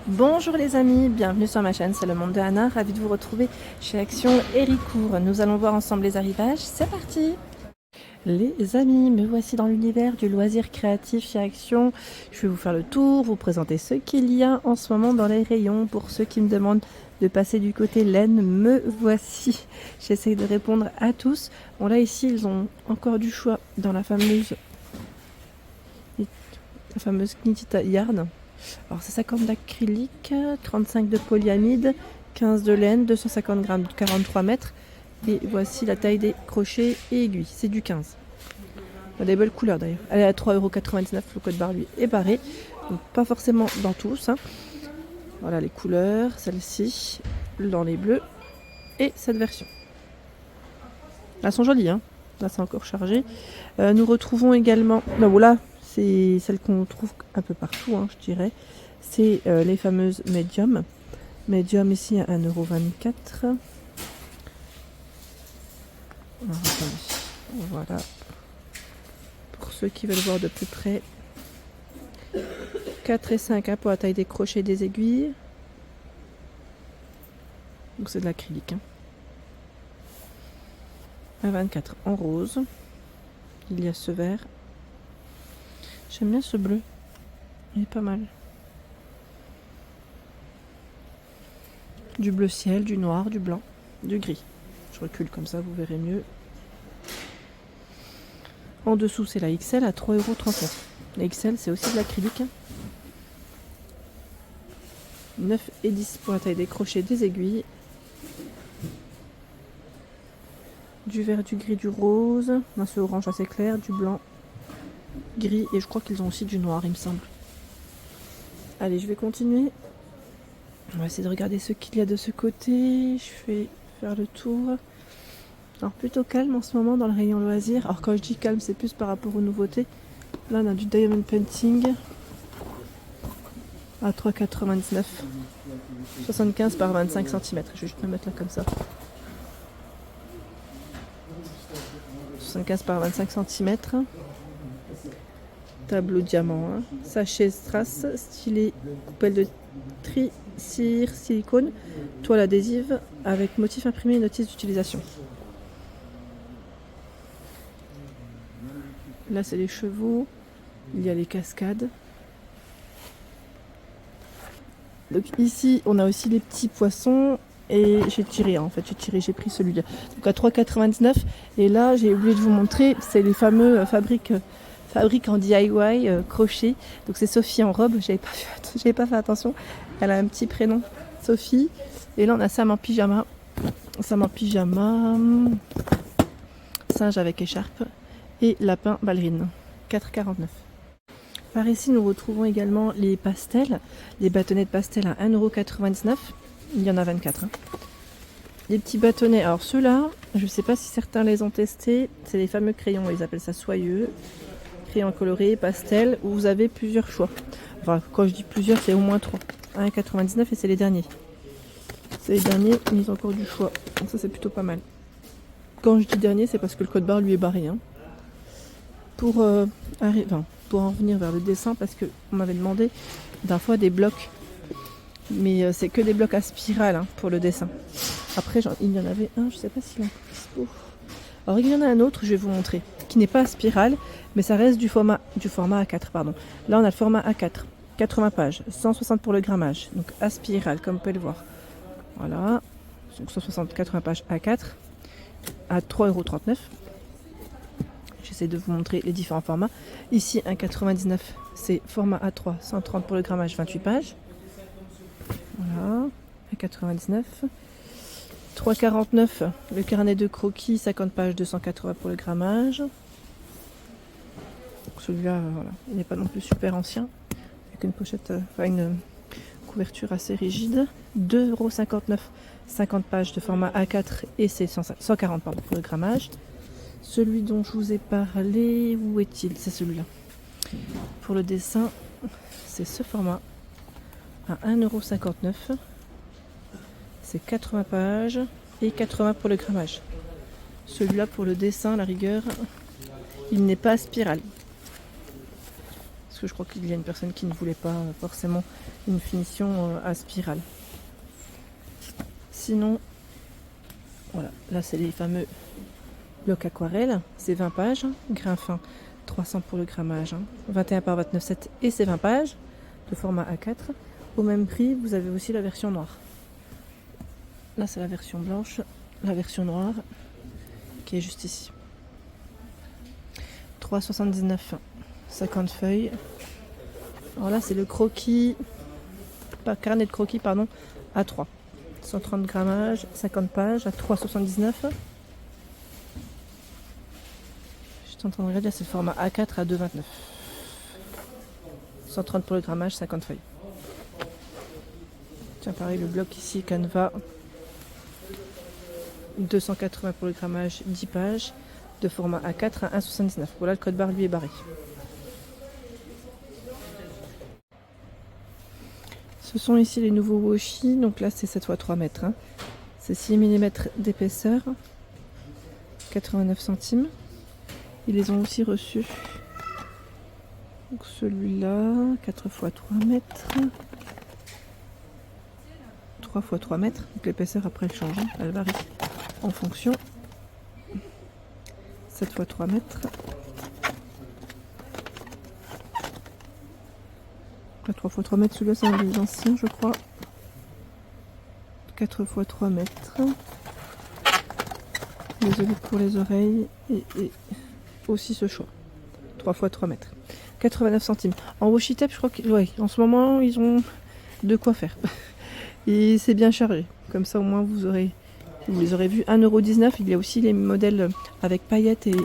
Bonjour les amis, bienvenue sur ma chaîne, c'est le monde de Anna, ravi de vous retrouver chez Action Héricourt. Nous allons voir ensemble les arrivages, c'est parti. Les amis, me voici dans l'univers du loisir créatif chez Action. Je vais vous faire le tour, vous présenter ce qu'il y a en ce moment dans les rayons. Pour ceux qui me demandent de passer du côté laine, me voici. J'essaye de répondre à tous. Bon là ici, ils ont encore du choix dans la fameuse Knitted Yarn. Alors c'est 50 d'acrylique, 35 de polyamide, 15 de laine, 250 grammes, 43 mètres. Et voici la taille des crochets et aiguilles, c'est du 15. On a des belles couleurs d'ailleurs. Elle est à 3,99 €, le code barre lui est barré. Donc pas forcément dans tous. Voilà les couleurs, celle-ci, dans les bleus et cette version. Elles sont jolies, hein. Là c'est encore chargé. Nous retrouvons également... Non, voilà, c'est celle qu'on trouve un peu partout, hein, je dirais. C'est les fameuses médium. Médium ici à 1,24 €. Voilà. Pour ceux qui veulent voir de plus près. 4 et 5 pour la taille des crochets et des aiguilles. Donc c'est de l'acrylique. À 24 en rose. Il y a ce vert. J'aime bien ce bleu. Il est pas mal. Du bleu ciel, du noir, du blanc, du gris. Je recule comme ça, vous verrez mieux. En dessous, c'est la XL à 3,39 €. La XL, c'est aussi de l'acrylique. 9 et 10 pour la taille des crochets, des aiguilles. Du vert, du gris, du rose. Un ce orange assez clair, du blanc, gris. Et je crois qu'ils ont aussi du noir, il me semble. Allez, je vais continuer. On va essayer de regarder ce qu'il y a de ce côté. Je vais faire le tour. Alors plutôt calme en ce moment dans le rayon loisirs. Alors quand je dis calme, c'est plus par rapport aux nouveautés. Là on a du diamond painting à 3,99 €. 75 par 25 cm. Je vais juste me mettre là comme ça. 75 par 25 cm. Tableau diamant. Hein. Sachet strass, stylet, coupelle de tri, cire, silicone, toile adhésive avec motif imprimé et notice d'utilisation. Là c'est les chevaux, il y a les cascades. Donc ici on a aussi les petits poissons et j'ai tiré j'ai pris celui-là. Donc à 3,99 €. Et là j'ai oublié de vous montrer, c'est les fameux fabriques en DIY crochet. Donc c'est Sophie en robe, j'avais pas fait attention. Elle a un petit prénom, Sophie. Et là on a Sam en pyjama. Singe avec écharpe. Et lapin ballerine, 4,49 €. Par ici, nous retrouvons également les pastels, les bâtonnets de pastel à 1,99 €. Il y en a 24. Hein. Les petits bâtonnets, alors ceux-là, je ne sais pas si certains les ont testés, c'est les fameux crayons, ils appellent ça soyeux, crayons colorés, pastel, où vous avez plusieurs choix. Enfin, quand je dis plusieurs, c'est au moins 3. 1,99 € et c'est les derniers. C'est les derniers, mais ils ont encore du choix. Donc ça, c'est plutôt pas mal. Quand je dis dernier, c'est parce que le code barre lui est barré. Hein. Pour en revenir vers le dessin, parce qu'on m'avait demandé d'un fois des blocs, mais c'est que des blocs à spirale hein, pour le dessin. Après il y en avait un, je sais pas s'il est encore dispo. Alors il y en a un autre, je vais vous montrer, qui n'est pas à spirale, mais ça reste du format A4 pardon. Là on a le format A4, 80 pages, 160 pour le grammage, donc à spirale comme vous pouvez le voir. Voilà, donc 160, 80 pages A4 à 3,39 €. J'essaie de vous montrer les différents formats. Ici, 1,99 €, c'est format A3, 130 pour le grammage, 28 pages. Voilà, 1,99 €. 3,49 €, le carnet de croquis, 50 pages, 280 pour le grammage. Celui-là, voilà, il n'est pas non plus super ancien, avec une pochette, une couverture assez rigide. 2,59 €, 50 pages de format A4 et c'est 140 pour le grammage. Celui dont je vous ai parlé, où est-il? C'est celui-là. Pour le dessin, c'est ce format à 1,59 €. C'est 80 pages et 80 pour le grammage. Celui-là pour le dessin, la rigueur, il n'est pas à spirale. Parce que je crois qu'il y a une personne qui ne voulait pas forcément une finition à spirale. Sinon, voilà, là c'est les fameux blocs aquarelles. C'est 20 pages, grain fin 300 pour le grammage, 21 par 29,7 et c'est 20 pages de format A4. Au même prix, vous avez aussi la version noire. Là c'est la version blanche, la version noire qui est juste ici. 3,79, 50 feuilles. Alors là c'est le croquis, pas carnet de croquis pardon, A3. 130 grammages, 50 pages à 3,79. Je suis en train de regarder, c'est le format A4 à 2,29. 130 pour le grammage, 50 feuilles. Tiens, pareil, le bloc ici, Canva. 280 pour le grammage, 10 pages. De format A4 à 1,79. Voilà, le code barre lui est barré. Ce sont ici les nouveaux washi. Donc là, c'est 7 x 3 mètres. C'est 6 mm d'épaisseur. 89 centimes. Ils les ont aussi reçus. Donc celui-là, 4 x 3 mètres. 3 x 3 mètres. Donc l'épaisseur après elle change. Elle varie en fonction. 7 x 3 mètres. 3 x 3 mètres, celui-là c'est un des anciens je crois. 4 x 3 mètres. Désolé pour les oreilles. Et aussi ce choix. 3 x 3 mètres. 89 centimes. En washi tape, je crois que ouais, en ce moment ils ont de quoi faire. Et c'est bien chargé. Comme ça au moins vous les aurez vus. 1,19 €. Il y a aussi les modèles avec paillettes et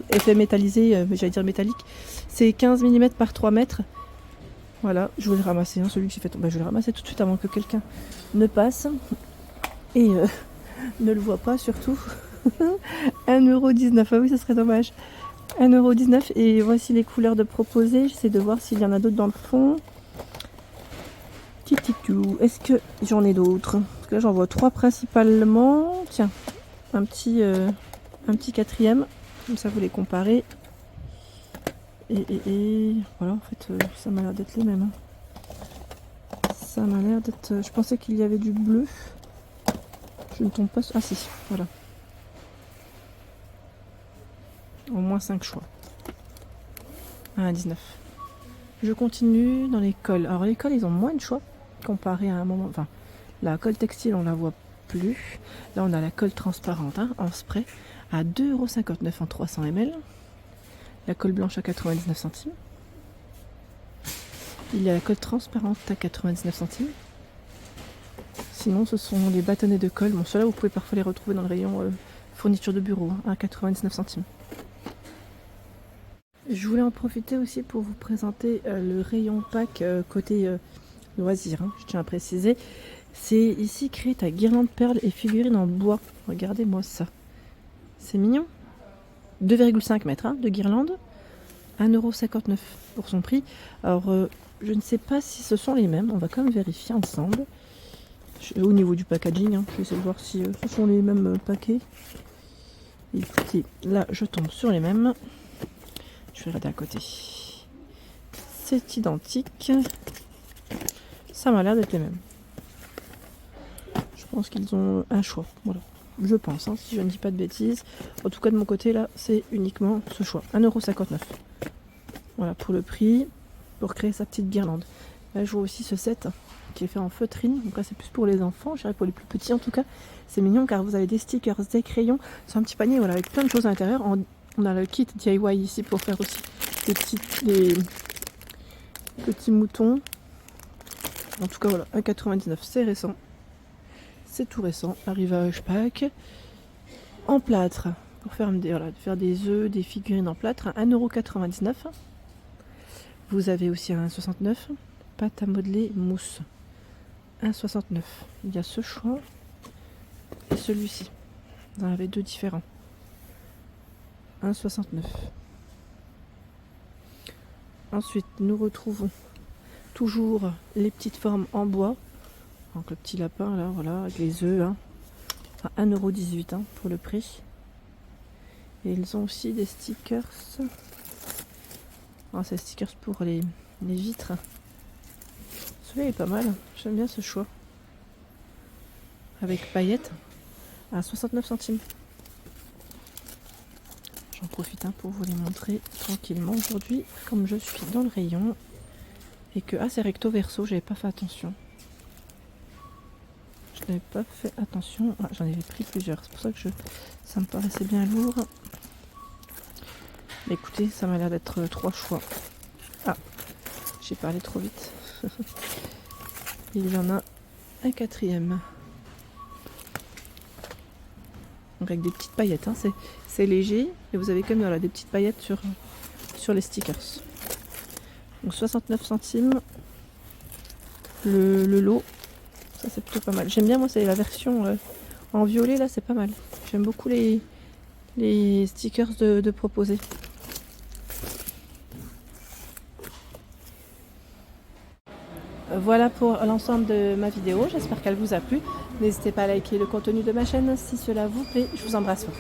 effet métallisé, j'allais dire métallique. C'est 15 mm par 3 mètres. Voilà, je vais le ramasser, celui que j'ai fait tomber. Je vais le ramasser tout de suite avant que quelqu'un ne passe. Et ne le voit pas surtout. 1,19 €. Ah oui, ça serait dommage. 1,19 € et voici les couleurs de proposer. J'essaie de voir s'il y en a d'autres dans le fond. Est-ce que j'en ai d'autres? Parce que là j'en vois 3 principalement. Tiens, un petit quatrième. Comme ça vous les comparez. Et voilà, en fait ça m'a l'air d'être les mêmes. Ça m'a l'air d'être... Je pensais qu'il y avait du bleu. Je ne tombe pas... Ah si, voilà. Au moins 5 choix. 1,19 €. Je continue dans les cols. Alors les cols, ils ont moins de choix comparé à un moment. Enfin, la colle textile, on la voit plus. Là, on a la colle transparente en spray à 2,59 € en 300 ml. La colle blanche à 99 centimes. Il y a la colle transparente à 99 centimes. Sinon, ce sont les bâtonnets de colle. Bon, ceux-là, vous pouvez parfois les retrouver dans le rayon fourniture de bureau à 99 centimes. Je voulais en profiter aussi pour vous présenter le rayon pack côté loisirs, je tiens à préciser. C'est ici créé à guirlande perles et figurines en bois. Regardez-moi ça. C'est mignon. 2,5 mètres de guirlande. 1,59 € pour son prix. Alors, je ne sais pas si ce sont les mêmes. On va quand même vérifier ensemble. Au niveau du packaging, je vais essayer de voir si ce sont les mêmes paquets. Écoutez, là, je tombe sur les mêmes. Je vais regarder à côté. C'est identique. Ça m'a l'air d'être les mêmes. Je pense qu'ils ont un choix. Voilà. Je pense, si je ne dis pas de bêtises. En tout cas, de mon côté, là, c'est uniquement ce choix. 1,59 €. Voilà, pour le prix, pour créer sa petite guirlande. Là, je vois aussi ce set qui est fait en feutrine. Donc là, c'est plus pour les enfants. Je dirais pour les plus petits, en tout cas. C'est mignon car vous avez des stickers, des crayons. C'est un petit panier, voilà, avec plein de choses à l'intérieur. On a le kit DIY ici pour faire aussi des petits moutons. En tout cas, voilà, 1,99 €, c'est récent. C'est tout récent. Arrivage pack. En plâtre, pour faire des œufs, des figurines en plâtre, 1,99 €. Vous avez aussi un 1,69 €. Pâte à modeler mousse. 1,69 €. Il y a ce choix et celui-ci. Vous en avez deux différents. 1,69 €. Ensuite, nous retrouvons toujours les petites formes en bois. Donc le petit lapin là, voilà, avec les œufs, à 1,18 € pour le prix. Et ils ont aussi des stickers. Alors, c'est des stickers pour les les vitres. Celui-là est pas mal, j'aime bien ce choix. Avec paillettes à 69 centimes. J'en profite pour vous les montrer tranquillement aujourd'hui, comme je suis dans le rayon. Et que, c'est recto verso, j'avais pas fait attention. Je n'avais pas fait attention. J'en avais pris plusieurs, c'est pour ça que ça me paraissait bien lourd. Mais écoutez, ça m'a l'air d'être 3 choix. J'ai parlé trop vite. Il y en a un 4e. Donc avec des petites paillettes, c'est léger, et vous avez quand même des petites paillettes sur les stickers. Donc 69 centimes le lot, ça c'est plutôt pas mal. J'aime bien, moi c'est la version en violet, là c'est pas mal. J'aime beaucoup les stickers de proposer. Voilà pour l'ensemble de ma vidéo, j'espère qu'elle vous a plu. N'hésitez pas à liker le contenu de ma chaîne si cela vous plaît. Je vous embrasse fort.